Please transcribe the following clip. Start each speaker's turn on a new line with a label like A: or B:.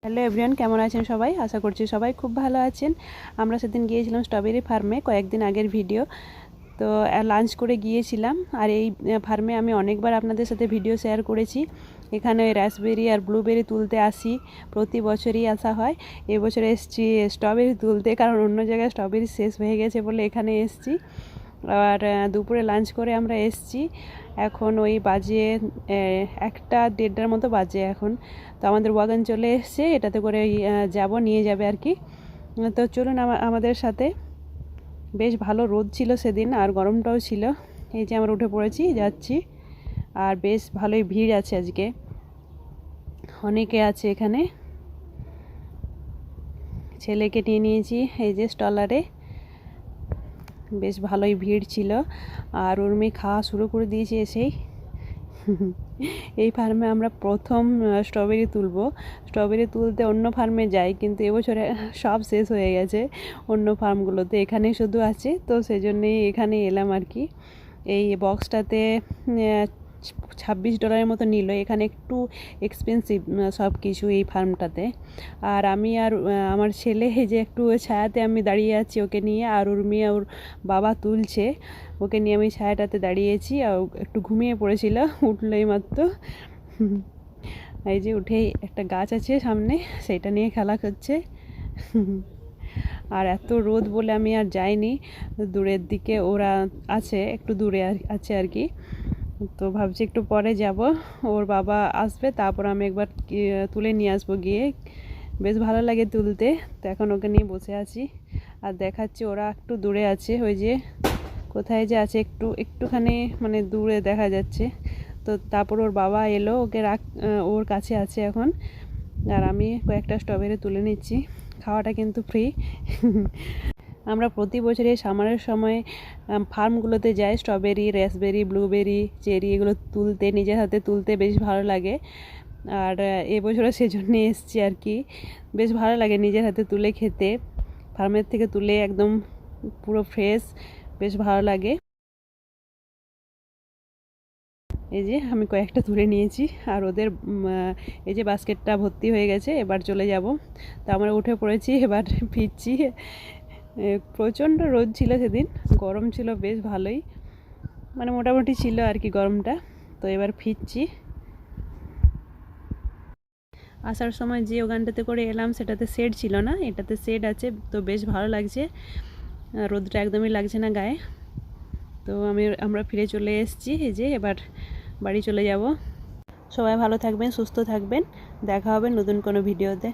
A: Hello everyone, কেমন আছেন সবাই? আশা করছি সবাই খুব ভালো আছেন। আমরা সেদিন গিয়েছিলাম স্ট্রবেরি ফার্মে, কয়েকদিন আগের ভিডিও। তো লাঞ্চ করে গিয়েছিলাম। আর এই ফার্মে আমি অনেকবার আপনাদের সাথে ভিডিও শেয়ার করেছি। এখানে রাসবেরি আর ব্লুবেরি তুলতে আসি, প্রতি বছরই আসা হয়। এবছর এসেছি স্ট্রবেরি তুলতে, কারণ অন্য জায়গায় স্ট্রবেরি শেষ হয়ে গেছে বলে এখানে এসেছি। আর দুপুরে লাঞ্চ করে আমরা এসেছি। এখন ওই বাজে 1-1:30টার মতো বাজে এখন। তো আমাদের ওয়াগন চলে এসছে, এটাতে করে নিয়ে যাবে আর কি। তো চলুন আমাদের সাথে। বেশ ভালো রোদ ছিল সেদিন, আর গরমটাও ছিল। এই যে আমরা উঠে পড়েছি, যাচ্ছি। আর বেশ ভালোই ভিড় আছে আজকে, অনেকে আছে এখানে। ছেলেকে নিয়ে নিয়েছি এই যে স্টলারে। বেশ ভালোই ভিড় ছিল। আর উর্মি খাওয়া শুরু করে দিয়েছে এসেই। এই ফার্মে আমরা প্রথম স্ট্রবেরি স্ট্রবেরি তুলতে অন্য ফার্মে যাই, কিন্তু এবছরে সব শেষ হয়ে গেছে অন্য ফার্মগুলোতে। এখানে শুধু আছে, তো সেই জন্যেই এখানে এলাম আর কি। এই বক্সটাতে $26 মতো নিল। এখানে একটু এক্সপেন্সিভ সব কিছু এই ফার্মটাতে। আর আমি আর আমার ছেলে এই যে একটু ছায়াতে আমি দাঁড়িয়ে আছি ওকে নিয়ে, আর উর্মি ওর বাবা তুলছে, ওকে নিয়ে আমি ছায়াটাতে দাঁড়িয়েছি। আর একটু ঘুমিয়ে পড়েছিল, উঠলোই মাত্র। এই যে উঠেই একটা গাছ আছে সামনে, সেইটা নিয়ে খেলা করছে। আর এত রোদ বলে আমি আর যাইনি। দূরের দিকে ওরা আছে, একটু দূরে আছে আর কি। তো ভাবছি একটু পরে যাব, ওর বাবা আসবে, তারপর আমি একবার তুলে নিয়ে আসবো গিয়ে। বেশ ভালো লাগে তুলতে। তো এখন ওকে নিয়ে বসে আছি আর দেখাচ্ছি। ওরা একটু দূরে আছে, ওই যে কোথায় যে আছে, একটুখানি মানে দূরে দেখা যাচ্ছে। তো তারপর ওর বাবা এলো, ওকে ওর কাছে আছে এখন। আর আমি কয়েকটা স্ট্রবেরি তুলে নিচ্ছি। খাওয়াটা কিন্তু ফ্রি। আমরা প্রতি বছর এই সামারের সময় ফার্মগুলোতে যাই স্ট্রবেরি, রাসবেরি, ব্লুবেরি, চেরি এগুলো তুলতে, নিজের হাতে তুলতে বেশ ভালো লাগে। আর এবছরও সেজন্যে এসেছি আর কি। বেশ ভালো লাগে নিজের হাতে তুলে খেতে, ফার্মের থেকে তুলে একদম পুরো ফ্রেশ, বেশ ভালো লাগে। এই যে আমি কয়েকটা তুলে নিয়েছি, আর ওদের এই যে বাস্কেটটা ভর্তি হয়ে গেছে, এবার চলে যাব। তো আমরা উঠে পড়েছি, এবার ফিরছি। প্রচণ্ড রোদ ছিল সেদিন, গরম ছিল বেশ ভালোই, মানে মোটামুটি ছিল আর কি গরমটা। তো এবার ফিরছি। আসার সময় যে ওখানটাতে করে এলাম সেটাতে শেড ছিল না, এটাতে শেড আছে, তো বেশ ভালো লাগছে। রোদটা একদমই লাগছে না গায়ে। তো আমরা ফিরে চলে এসেছি। এই যে এবার বাড়ি চলে যাব। সবাই ভালো থাকবেন, সুস্থ থাকবেন। দেখা হবে নতুন কোনো ভিডিওতে।